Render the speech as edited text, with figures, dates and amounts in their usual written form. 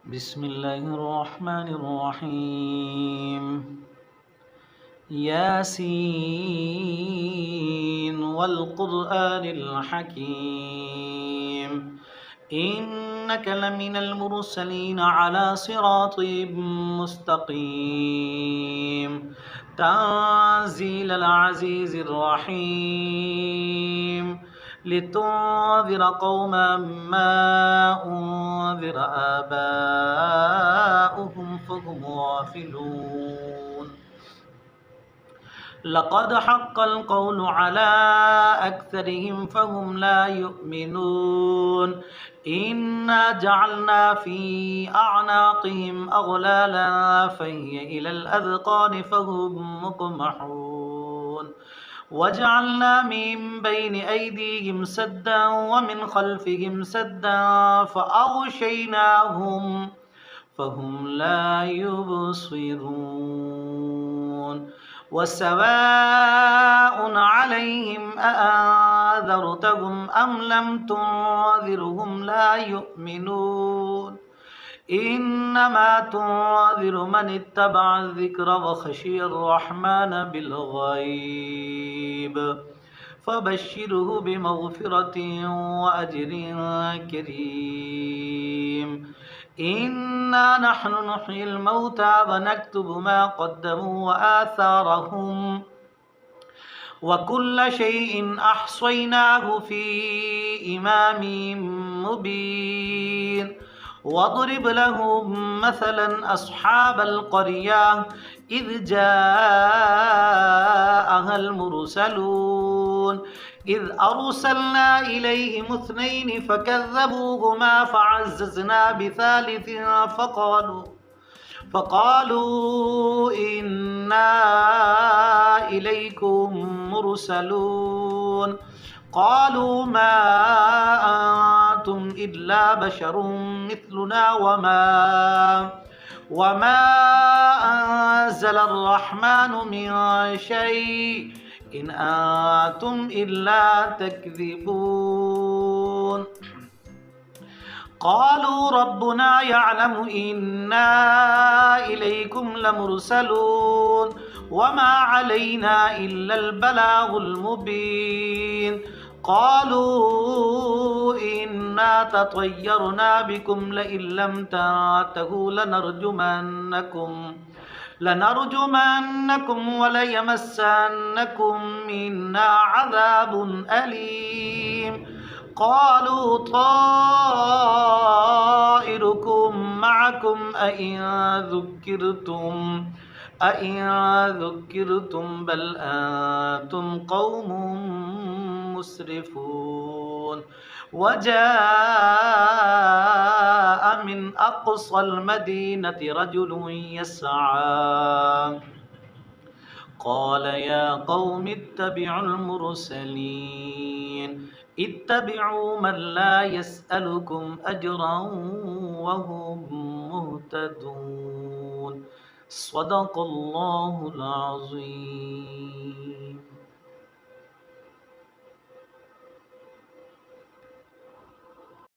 بسم الله الرحمن الرحيم ياسين والقرآن الحكيم إنك لمن المرسلين على صراط مستقيم تنزيل العزيز الرحيم لتنذر قوما ما أنذر آباؤهم فهم غافلون لقد حق القول على أكثرهم فهم لا يؤمنون إنا جعلنا في أعناقهم أغلالا فهي إلى الأذقان فهم مقمحون وجعلنا من بين أيديهم سدا ومن خلفهم سدا فأغشيناهم فهم لا يبصرون وسواء عليهم أأنذرتهم أم لم تنذرهم لا يؤمنون إنما تنذر من اتبع الذكر وخشي الرحمن بالغيب فبشره بمغفرة وأجر كريم إنا نحن نحيي الموتى ونكتب ما قدموا وآثارهم وكل شيء أحصيناه في إمام مبين واضرب لهم مثلا أصحاب القرية إذ جاءها المرسلون إذ أرسلنا إليهم اثنين فكذبوهما فعززنا بثالث فقالوا إنا إليكم مرسلون قالوا ما أنتم إلا بشر مثلنا وما أنزل الرحمن من شيء إن أنتم إلا تكذبون قالوا ربنا يعلم إنا إليكم لمرسلون وما علينا إلا البلاغ المبين قالوا إنا تطيرنا بكم لئن لم تنتهوا لنرجمنكم وليمسنكم منا عذاب أليم قالوا طائركم معكم أئن ذكرتم بل أنتم قوم مسرفون وجاء من أقصى المدينة رجل يسعى قال يا قوم اتبعوا المرسلين اتبعوا من لا يسألكم أجرا وهم مهتدون صدق الله العظيم.